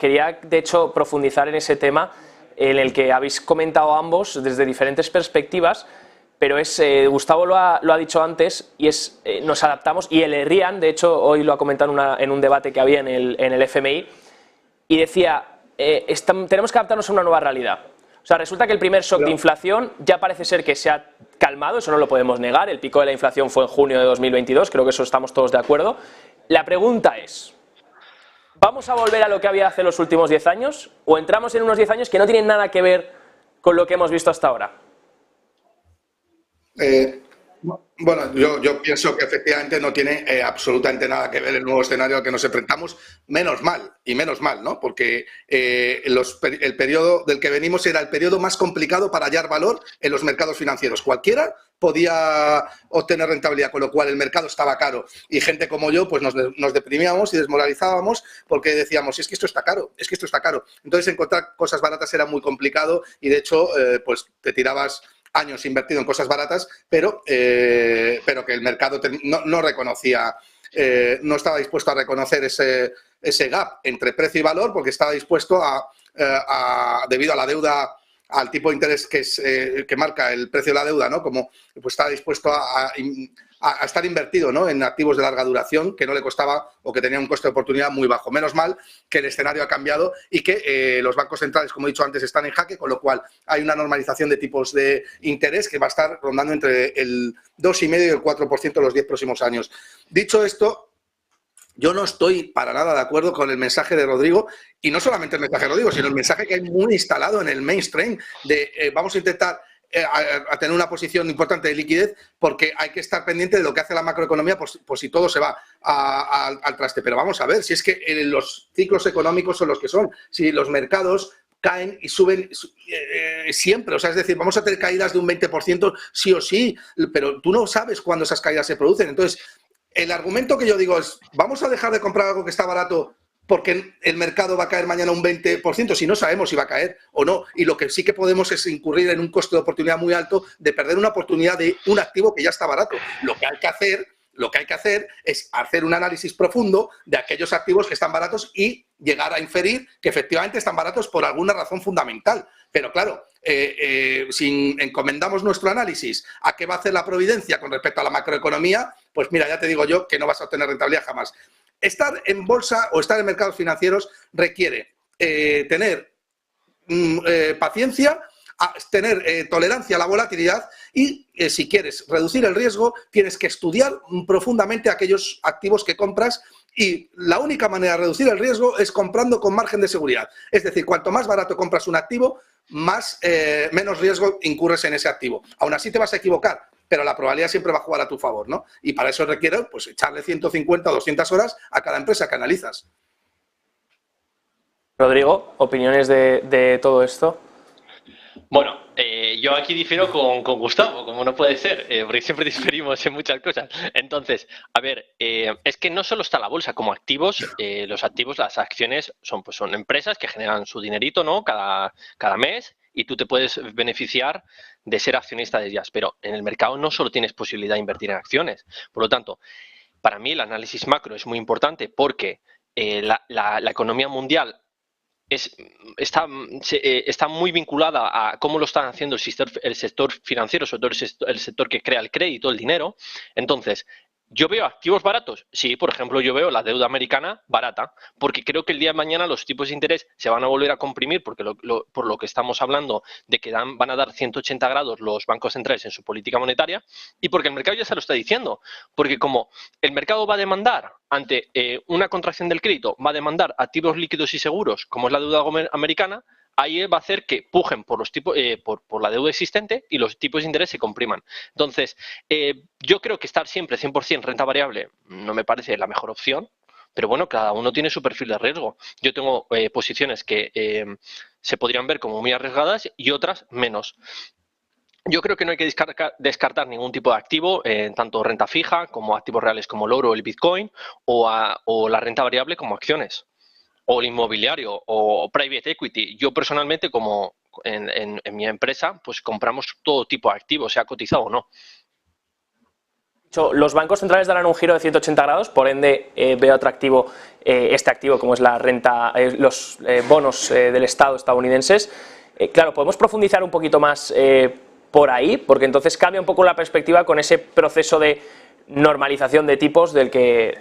quería, de hecho, profundizar en ese tema en el que habéis comentado ambos desde diferentes perspectivas, pero Gustavo lo ha dicho antes, y nos adaptamos, y el Rian, de hecho, hoy lo ha comentado en un debate que había en el FMI, y decía, tenemos que adaptarnos a una nueva realidad. O sea, resulta que el primer shock de inflación ya parece ser que se ha calmado, eso no lo podemos negar, el pico de la inflación fue en junio de 2022, creo que eso estamos todos de acuerdo. La pregunta es, ¿vamos a volver a lo que había hace los últimos 10 años o entramos en unos 10 años que no tienen nada que ver con lo que hemos visto hasta ahora? Bueno, yo pienso que efectivamente no tiene absolutamente nada que ver el nuevo escenario al que nos enfrentamos, menos mal, ¿no? Porque el periodo del que venimos era el periodo más complicado para hallar valor en los mercados financieros. Cualquiera podía obtener rentabilidad, con lo cual el mercado estaba caro y gente como yo pues nos deprimíamos y desmoralizábamos porque decíamos, es que esto está caro, es que esto está caro. Entonces encontrar cosas baratas era muy complicado y de hecho pues te tirabas años invertido en cosas baratas, pero que el mercado no reconocía, no estaba dispuesto a reconocer ese gap entre precio y valor, porque estaba dispuesto debido a la deuda, al tipo de interés que marca el precio de la deuda, ¿no? Como pues estaba dispuesto a estar invertido, ¿no?, en activos de larga duración que no le costaba o que tenía un coste de oportunidad muy bajo. Menos mal que el escenario ha cambiado y que los bancos centrales, como he dicho antes, están en jaque, con lo cual hay una normalización de tipos de interés que va a estar rondando entre el 2,5% y el 4% en los 10 próximos años. Dicho esto, yo no estoy para nada de acuerdo con el mensaje de Rodrigo, y no solamente el mensaje de Rodrigo, sino el mensaje que hay muy instalado en el mainstream de vamos a intentar a tener una posición importante de liquidez porque hay que estar pendiente de lo que hace la macroeconomía por si todo se va al traste. Pero vamos a ver, si es que los ciclos económicos son los que son, si los mercados caen y suben siempre, o sea, es decir, vamos a tener caídas de un 20% sí o sí, pero tú no sabes cuándo esas caídas se producen. Entonces, el argumento que yo digo es, vamos a dejar de comprar algo que está barato porque el mercado va a caer mañana un 20%, si no sabemos si va a caer o no. Y lo que sí que podemos es incurrir en un coste de oportunidad muy alto de perder una oportunidad de un activo que ya está barato. Lo que hay que hacer es hacer un análisis profundo de aquellos activos que están baratos y llegar a inferir que efectivamente están baratos por alguna razón fundamental. Pero claro, si encomendamos nuestro análisis a qué va a hacer la providencia con respecto a la macroeconomía, pues mira, ya te digo yo que no vas a obtener rentabilidad jamás. Estar en bolsa o estar en mercados financieros requiere tener paciencia, tener tolerancia a la volatilidad y si quieres reducir el riesgo tienes que estudiar profundamente aquellos activos que compras, y la única manera de reducir el riesgo es comprando con margen de seguridad. Es decir, cuanto más barato compras un activo, menos riesgo incurres en ese activo. Aún así te vas a equivocar, pero la probabilidad siempre va a jugar a tu favor, ¿no? Y para eso requiere pues echarle 150 o 200 horas a cada empresa que analizas. Rodrigo, ¿opiniones de todo esto? Bueno, yo aquí difiero con Gustavo, como no puede ser, porque siempre diferimos en muchas cosas. Entonces, a ver, es que no solo está la bolsa como activos, los activos, las acciones son empresas que generan su dinerito, ¿no?, cada mes, y tú te puedes beneficiar de ser accionista de ellas. Pero en el mercado no solo tienes posibilidad de invertir en acciones. Por lo tanto, para mí el análisis macro es muy importante porque la economía mundial está muy vinculada a cómo lo están haciendo el sector financiero, sobre todo el sector que crea el crédito, el dinero. Entonces, ¿yo veo activos baratos? Sí, por ejemplo, yo veo la deuda americana barata, porque creo que el día de mañana los tipos de interés se van a volver a comprimir, porque por lo que estamos hablando de que van a dar 180 grados los bancos centrales en su política monetaria, y porque el mercado ya se lo está diciendo. Porque como el mercado va a demandar, ante una contracción del crédito, va a demandar activos líquidos y seguros, como es la deuda americana, ahí va a hacer que pujen por los tipos, por la deuda existente y los tipos de interés se compriman. Entonces, yo creo que estar siempre 100% renta variable no me parece la mejor opción, pero bueno, cada uno tiene su perfil de riesgo. Yo tengo posiciones que se podrían ver como muy arriesgadas y otras menos. Yo creo que no hay que descartar ningún tipo de activo, tanto renta fija como activos reales como el oro o el Bitcoin, o la renta variable como acciones, o el inmobiliario, o private equity. Yo personalmente, como en mi empresa, pues compramos todo tipo de activos, sea cotizado o no. Los bancos centrales darán un giro de 180 grados, por ende veo atractivo este activo como es la renta, los bonos del Estado estadounidenses. Claro, podemos profundizar un poquito más por ahí, porque entonces cambia un poco la perspectiva con ese proceso de normalización de tipos del que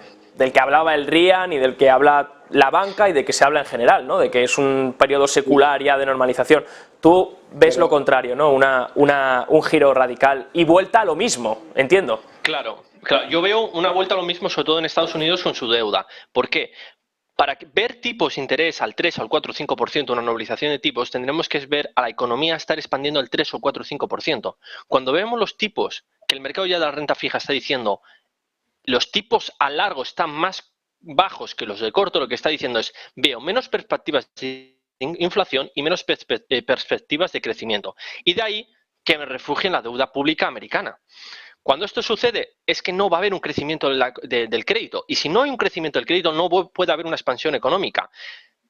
hablaba el Ryan y del que habla la banca y de que se habla en general, ¿no? De que es un periodo secular ya de normalización. Tú ves lo contrario, ¿no? Un giro radical y vuelta a lo mismo, entiendo. Claro, yo veo una vuelta a lo mismo, sobre todo en Estados Unidos con su deuda. ¿Por qué? Para ver tipos de interés al 3, al 4, 5%, una normalización de tipos, tendremos que ver a la economía estar expandiendo al 3 o 4, 5%. Cuando vemos los tipos, que el mercado ya de la renta fija está diciendo, los tipos a largo están más bajos que los de corto, lo que está diciendo es, veo menos perspectivas de inflación y menos perspectivas de crecimiento. Y de ahí que me refugio en la deuda pública americana. Cuando esto sucede es que no va a haber un crecimiento del crédito. Y si no hay un crecimiento del crédito, no puede haber una expansión económica.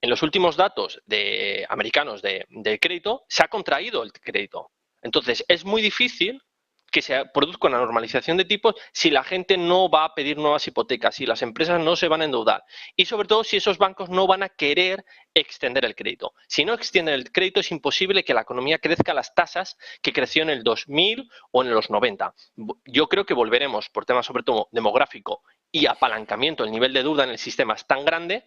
En los últimos datos americanos de crédito, se ha contraído el crédito. Entonces, es muy difícil que se produzca una normalización de tipos si la gente no va a pedir nuevas hipotecas, si las empresas no se van a endeudar y sobre todo si esos bancos no van a querer extender el crédito. Si no extienden el crédito es imposible que la economía crezca a las tasas que creció en el 2000 o en los 90. Yo creo que volveremos por temas sobre todo demográfico y apalancamiento. El nivel de deuda en el sistema es tan grande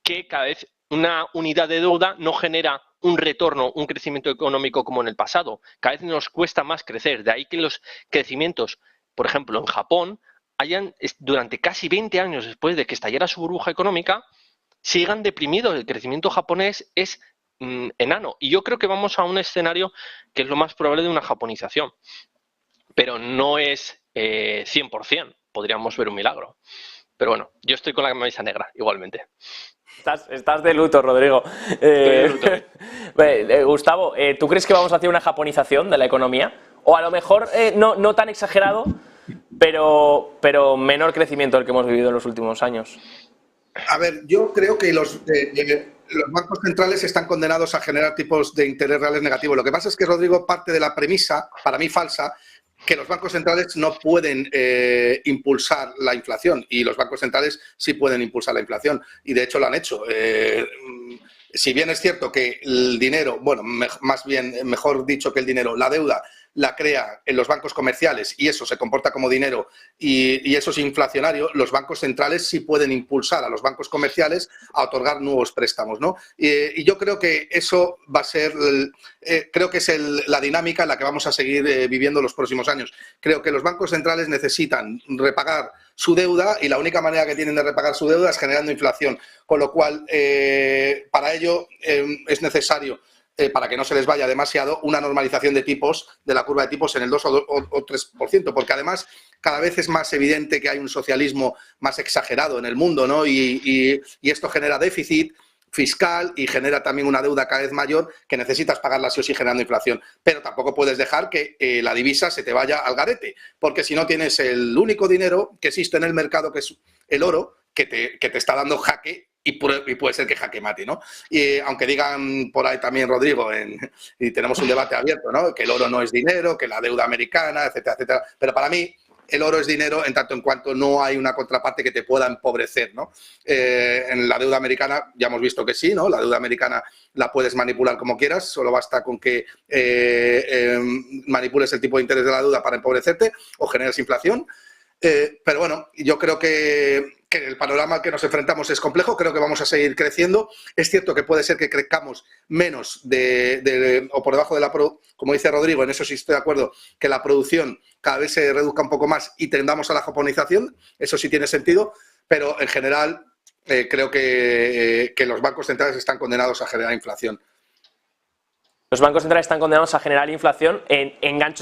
que cada vez una unidad de deuda no genera un retorno, un crecimiento económico como en el pasado. Cada vez nos cuesta más crecer. De ahí que los crecimientos, por ejemplo, en Japón, durante casi 20 años después de que estallara su burbuja económica, sigan deprimidos. El crecimiento japonés es enano. Y yo creo que vamos a un escenario que es lo más probable de una japonización. Pero no es 100%. Podríamos ver un milagro. Pero bueno, yo estoy con la camisa negra, igualmente. Estás de luto, Rodrigo. Gustavo, ¿tú crees que vamos a hacer una japonización de la economía? O a lo mejor no tan exagerado, pero menor crecimiento del que hemos vivido en los últimos años. A ver, yo creo que los bancos centrales están condenados a generar tipos de interés reales negativos. Lo que pasa es que, Rodrigo, parte de la premisa, para mí falsa, que los bancos centrales no pueden impulsar la inflación y los bancos centrales sí pueden impulsar la inflación y de hecho lo han hecho. Si bien es cierto que el dinero, bueno, más bien, mejor dicho que el dinero, la deuda la crea en los bancos comerciales y eso se comporta como dinero y eso es inflacionario, los bancos centrales sí pueden impulsar a los bancos comerciales a otorgar nuevos préstamos, ¿no? Y yo creo que eso va a ser, creo que es la dinámica en la que vamos a seguir viviendo los próximos años. Creo que los bancos centrales necesitan repagar su deuda y la única manera que tienen de repagar su deuda es generando inflación, con lo cual para ello es necesario para que no se les vaya demasiado, una normalización de tipos, de la curva de tipos en el 2 o 3%, porque además cada vez es más evidente que hay un socialismo más exagerado en el mundo, ¿no? Y esto genera déficit fiscal y genera también una deuda cada vez mayor que necesitas pagarla sí o sí generando inflación. Pero tampoco puedes dejar que la divisa se te vaya al garete, porque si no tienes el único dinero que existe en el mercado, que es el oro, que te está dando jaque y puede ser que jaque mate, ¿no? Y aunque digan por ahí también, Rodrigo, y tenemos un debate abierto, ¿no? Que el oro no es dinero, que la deuda americana, etcétera, etcétera. Pero para mí el oro es dinero en tanto en cuanto no hay una contraparte que te pueda empobrecer, ¿no? En la deuda americana ya hemos visto que sí, ¿no? La deuda americana la puedes manipular como quieras, solo basta con que manipules el tipo de interés de la deuda para empobrecerte o generes inflación. Pero bueno, yo creo que el panorama al que nos enfrentamos es complejo, creo que vamos a seguir creciendo. Es cierto que puede ser que crezcamos menos o por debajo de la como dice Rodrigo, en eso sí estoy de acuerdo, que la producción cada vez se reduzca un poco más y tendamos a la japonización, eso sí tiene sentido, pero en general creo que los bancos centrales están condenados a generar inflación. Los bancos centrales están condenados a generar inflación en ganchos